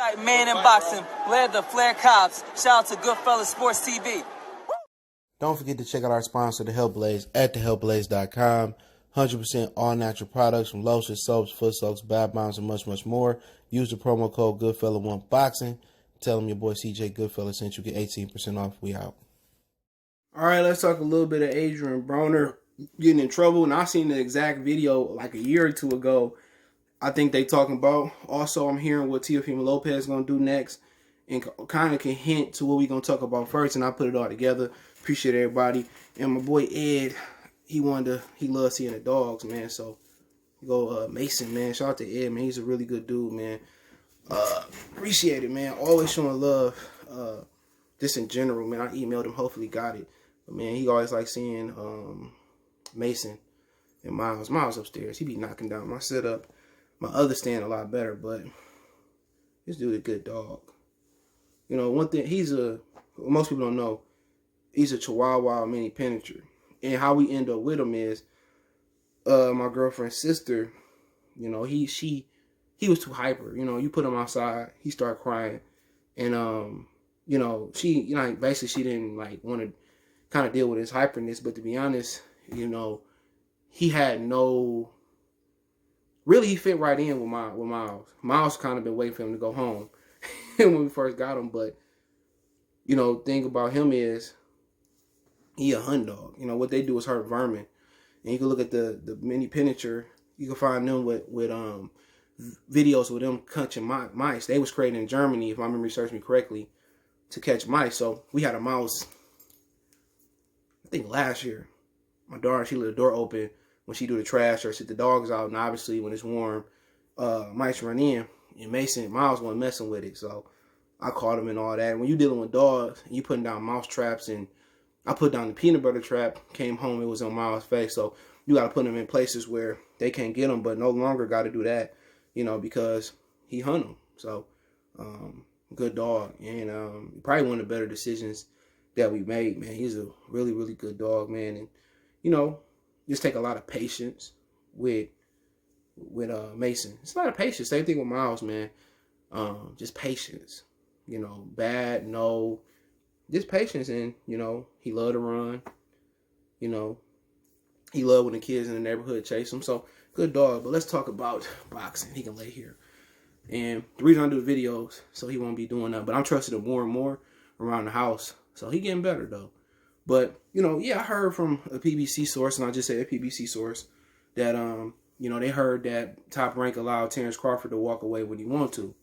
Fight man in boxing, led the Flair Cops. Shout out to Goodfellas Sports TV. Don't forget to check out our sponsor, The Health Blaze, at thehealthblaze.com. 100% all natural products from lotions, soaps, foot soaks, bath bombs, and much, much more. Use the promo code Goodfella1Boxing. Tell them your boy CJ Goodfella sent you. Get 18% off. We out. All right, let's talk a little bit of Adrian Broner getting in trouble. And I seen the exact video like a year or two ago. I think they talking about. Also, I'm hearing what Teofimo Lopez is going to do next. And kind of can hint to what we're going to talk about first. And I put it all together. Appreciate everybody. And my boy Ed, he loves seeing the dogs, man. So, go Mason, man. Shout out to Ed, man. He's a really good dude, man. Appreciate it, man. Always showing love. Just in general, man. I emailed him. Hopefully got it. But, man, he always like seeing Mason and Miles. Miles upstairs. He be knocking down my setup. My other stand a lot better, but this dude a good dog. You know, one thing, most people don't know, he's a Chihuahua mini penetrator. And how we end up with him is, my girlfriend's sister, you know, he was too hyper. You know, you put him outside, he started crying. And, you know, basically she didn't, want to kind of deal with his hyperness. But to be honest, you know, he had really, he fit right in with Miles. Miles kind of been waiting for him to go home when we first got him. But, you know, thing about him is he a hunt dog. You know, what they do is hurt vermin. And you can look at the mini penetrator. You can find them with videos with them catching mice. They was created in Germany, if my memory serves me correctly, to catch mice. So we had a mouse, I think last year. My daughter, she let the door open when she do the trash or sit the dogs out, and obviously when it's warm, mice run in, and Miles wasn't messing with it, so I caught him and all that. When you dealing with dogs, and you putting down mouse traps, and I put down the peanut butter trap, came home, it was on Miles' face, so you got to put them in places where they can't get them, but no longer got to do that, you know, because he hunt them. So, good dog, and probably one of the better decisions that we made, man. He's a really, really good dog, man, and, you know, just take a lot of patience with Mason. It's a lot of patience. Same thing with Miles, man. Just patience. You know, just patience. And, you know, he loved to run. You know, he loved when the kids in the neighborhood chase him. So, good dog. But let's talk about boxing. He can lay here. And the reason I do the videos, so he won't be doing that. But I'm trusting him more and more around the house. So, he getting better, though. But, you know, yeah, I heard from a PBC source, and I just say a PBC source, that, you know, they heard that Top Rank allowed Terence Crawford to walk away when he wanted to.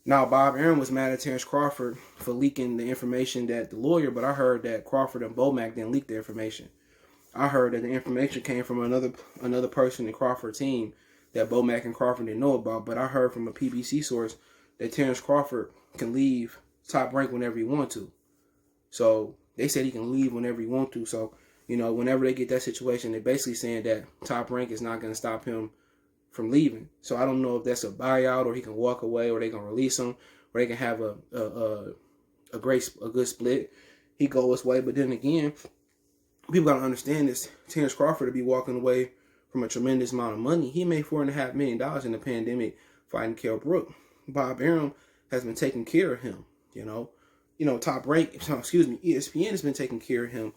Now, Bob Arum was mad at Terence Crawford for leaking the information that the lawyer, but I heard that Crawford and Bomac didn't leak the information. I heard that the information came from another person in Crawford's team that Bomac and Crawford didn't know about, but I heard from a PBC source that Terence Crawford can leave Top Rank whenever he wants to. So they said he can leave whenever he wants to. So, you know, whenever they get that situation, they're basically saying that Top Rank is not going to stop him from leaving. So I don't know if that's a buyout or he can walk away or they going to release him or they can have a good split. He go his way. But then again, people got to understand this. Terence Crawford to be walking away from a tremendous amount of money. He made $4.5 million in the pandemic fighting Kell Brook. Bob Arum has been taking care of him, you know. You know, Top Rank, ESPN has been taking care of him.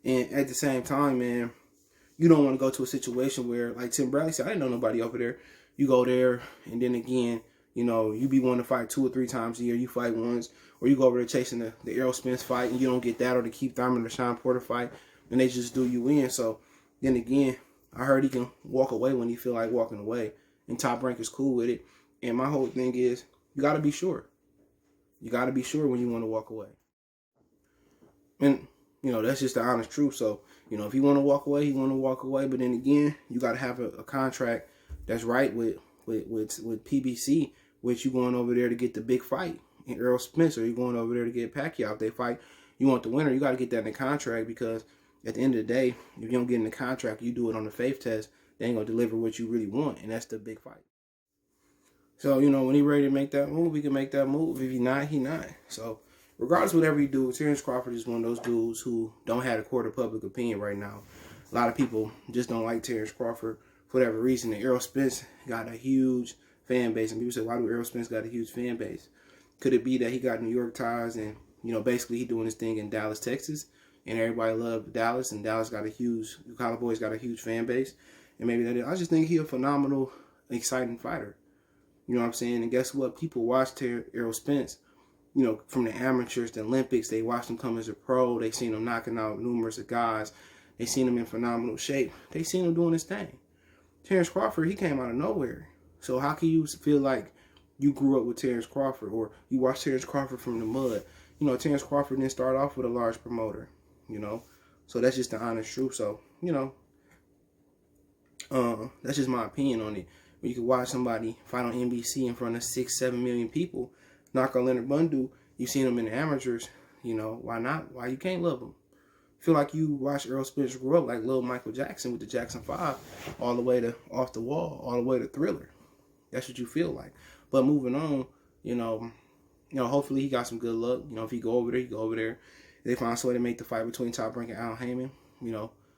And at the same time, man, you don't want to go to a situation where, like Tim Bradley said, I didn't know nobody over there. You go there, and then again, you know, you be wanting to fight 2 or 3 times a year. You fight once, or you go over there chasing the Errol Spence fight, and you don't get that, or the Keith Thurman or Sean Porter fight, and they just do you in. So, then again, I heard he can walk away when he feel like walking away, and Top Rank is cool with it. And my whole thing is, you got to be sure. You got to be sure when you want to walk away. And, you know, that's just the honest truth. So, you know, if you want to walk away, you want to walk away. But then again, you got to have a contract that's right with PBC, which you going over there to get the big fight in Errol Spence, or you going over there to get Pacquiao. If they fight, you want the winner, you got to get that in the contract, because at the end of the day, if you don't get in the contract, you do it on the faith test, they ain't going to deliver what you really want, and that's the big fight. So, you know, when he ready to make that move, he can make that move. If he not, he not. So, regardless of whatever he do, Terence Crawford is one of those dudes who don't have a court of public opinion right now. A lot of people just don't like Terence Crawford for whatever reason. And Errol Spence got a huge fan base. And people say, why do Errol Spence got a huge fan base? Could it be that he got New York ties and, basically he doing his thing in Dallas, Texas, and everybody loved Dallas, and Dallas got the Cowboys got a huge fan base, and maybe that is. I just think he a phenomenal, exciting fighter. You know what I'm saying? And guess what? People watched Errol Spence, from the amateurs, the Olympics. They watched him come as a pro. They seen him knocking out numerous of guys. They seen him in phenomenal shape. They seen him doing his thing. Terence Crawford, he came out of nowhere. So how can you feel like you grew up with Terence Crawford, or you watched Terence Crawford from the mud? Terence Crawford didn't start off with a large promoter, So that's just the honest truth. So, that's just my opinion on it. When you can watch somebody fight on NBC in front of 6-7 million people, knock out Leonard Bundu, you seen him in the amateurs, why not? Why you can't love him? Feel like you watched Errol Spence grow up like little Michael Jackson with the Jackson 5, all the way to Off the Wall, all the way to Thriller. That's what you feel like. But moving on, hopefully he got some good luck. If he go over there, he go over there. If they find some way to make the fight between Top Rank and Al Heyman,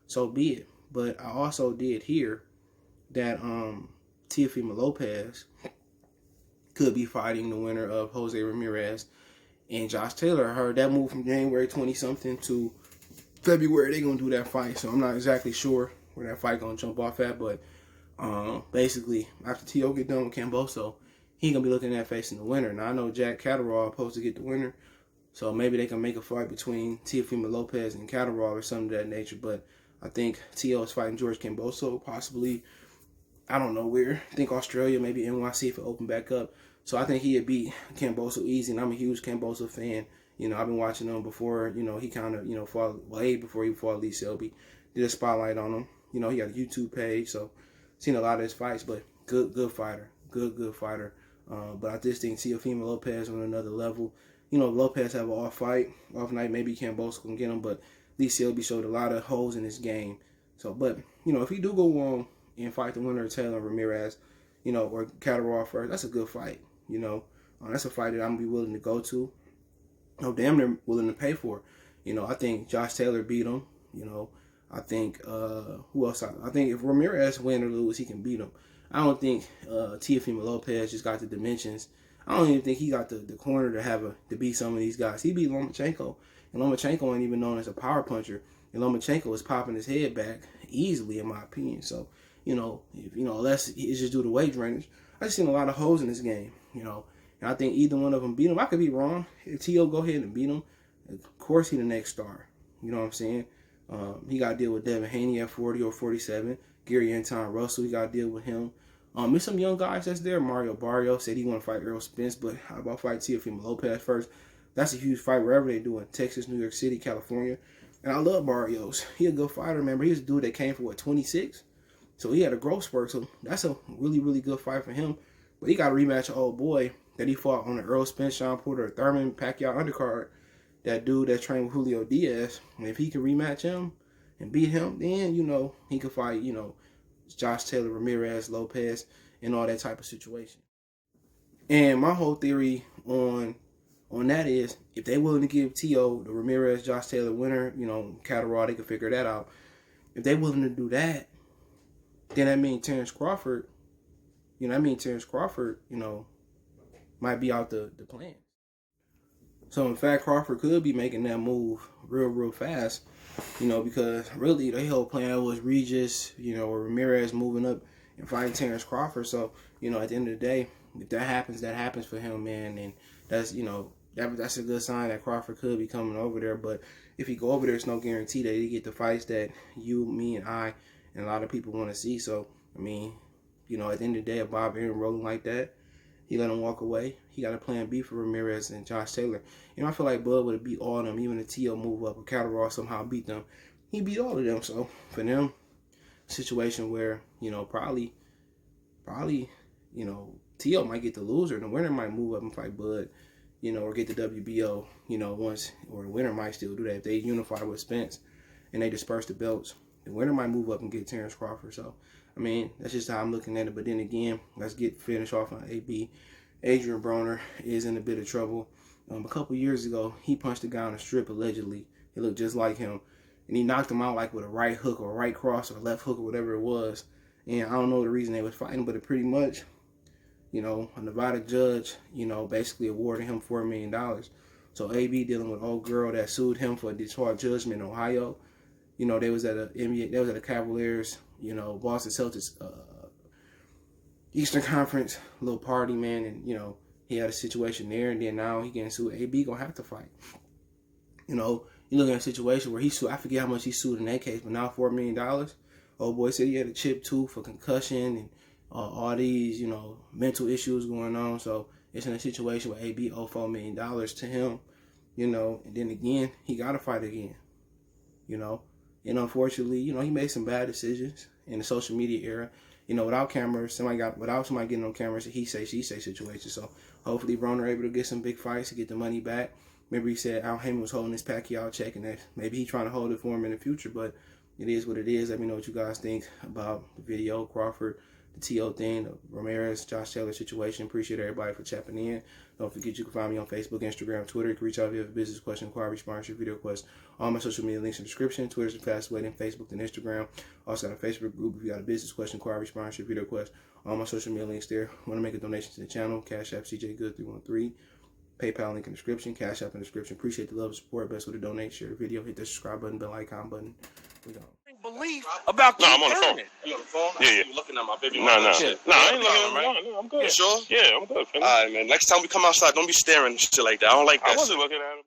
so be it. But I also did hear that Teofimo Lopez could be fighting the winner of Jose Ramirez and Josh Taylor. I heard that move from January 20-something to February. They're going to do that fight. So I'm not exactly sure where that fight going to jump off at. But basically, after T.O. get done with Camboso, he going to be looking at facing the winner. Now, I know Jack Catterall supposed to get the winner. So maybe they can make a fight between Teofimo Lopez and Catterall or something of that nature. But I think T.O. is fighting George Camboso, possibly, I don't know where. I think Australia, maybe NYC if it open back up. So I think he'd beat Camboso easy, and I'm a huge Camboso fan. I've been watching him before, he kind of, fought way before he fought Lee Selby. Did a spotlight on him. He got a YouTube page, so seen a lot of his fights, but good fighter. Good fighter. But I just think Teofimo Lopez on another level. Lopez have an off night, maybe Camboso can get him, but Lee Selby showed a lot of holes in his game. So, but, if he do go on and fight the winner of Taylor Ramirez, or Catterall first, that's a good fight. That's a fight that I'm going to be willing to go to. Damn near willing to pay for. I think Josh Taylor beat him. I think, who else? I think if Ramirez win or lose, he can beat him. I don't think Teofimo Lopez just got the dimensions. I don't even think he got the corner to beat some of these guys. He beat Lomachenko, and Lomachenko ain't even known as a power puncher. And Lomachenko is popping his head back easily, in my opinion. So, unless it's just due to weight drainage, I just seen a lot of holes in this game, And I think either one of them beat him. I could be wrong. If T.O. go ahead and beat him, of course he the next star. You know what I'm saying? He got to deal with Devin Haney at 40 or 47. Gary Anton Russell, he got to deal with him. There's some young guys that's there. Mario Barrio said he want to fight Errol Spence, but how about fight Teofimo Lopez first? That's a huge fight wherever they do it. Texas, New York City, California. And I love Barrios. He a good fighter. Remember, he was a dude that came for 26? So he had a growth spurt. So that's a really, really good fight for him. But he got to rematch an old boy that he fought on the Errol Spence, Sean Porter, Thurman, Pacquiao undercard. That dude that trained with Julio Diaz. And if he can rematch him and beat him, then, he could fight, Josh Taylor, Ramirez, Lopez, and all that type of situation. And my whole theory on that is, if they willing to give T.O. the Ramirez, Josh Taylor winner, Catterall, they can figure that out. If they willing to do that, then that means Terence Crawford, might be out the plan. So, in fact, Crawford could be making that move real fast, because really the whole plan was Regis, or Ramirez moving up and fighting Terence Crawford. So, at the end of the day, if that happens for him, man, and that's, that's a good sign that Crawford could be coming over there. But if he go over there, it's no guarantee that he get the fights that you, me, and I, and a lot of people want to see. So, at the end of the day, if Bob Aaron rolling like that, he let him walk away. He got a plan B for Ramirez and Josh Taylor. I feel like Bud would have beat all of them, even if T.O. move up or Catterall somehow beat them. He beat all of them. So, for them, situation where, probably, T.O. might get the loser. The winner might move up and fight Bud, or get the WBO, once, or the winner might still do that. If they unify with Spence and they disperse the belts, the winner might move up and get Terence Crawford. So, that's just how I'm looking at it. But then again, let's finish off on AB. Adrian Broner is in a bit of trouble. A couple years ago, he punched a guy on the strip, allegedly. He looked just like him. And he knocked him out like with a right hook or a right cross or a left hook or whatever it was. And I don't know the reason they was fighting, but it pretty much, you know, a Nevada judge, you know, basically awarded him $4 million. So AB dealing with old girl that sued him for default judgment in Ohio. You know, they was at a Cavaliers, you know, Boston Celtics Eastern Conference little party, man, and you know, he had a situation there, and then now he getting sued. AB gonna have to fight. You know, you look at a situation where he sued. I forget how much he sued in that case, but now $4 million. Old boy said he had a chip tooth for concussion and all these, you know, mental issues going on. So it's in a situation where AB owed $4 million to him. You know, and then again, he got to fight again. You know, and unfortunately, you know, he made some bad decisions in the social media era. You know, without cameras, without somebody getting on cameras, he say, she say situation. So hopefully Broner able to get some big fights to get the money back. Remember he said Al Haymon was holding his Pacquiao check, and that maybe he's trying to hold it for him in the future, but it is what it is. Let me know what you guys think about the video, Crawford, the T.O. thing, the Ramirez, Josh Taylor situation. Appreciate everybody for tapping in. Don't forget you can find me on Facebook, Instagram, Twitter. You can reach out if you have a business question, inquiry, sponsorship, video request. All my social media links in the description. Twitter's the fastest way than Facebook and Instagram. Also got a Facebook group if you got a business question, inquiry, sponsorship, video request. All my social media links there. Want to make a donation to the channel? Cash App CJ Good 313. PayPal link in the description. Cash App in the description. Appreciate the love and support. Best way to donate. Share the video. Hit the subscribe button, bell icon button. We go. Belief about I'm on the phone. You on the phone? Yeah. You looking at my baby? No, I ain't looking at right? No, I'm good. You sure? Yeah, I'm good. All right, man. Next time we come outside, don't be staring and shit like that. I don't like that. I wasn't looking at him.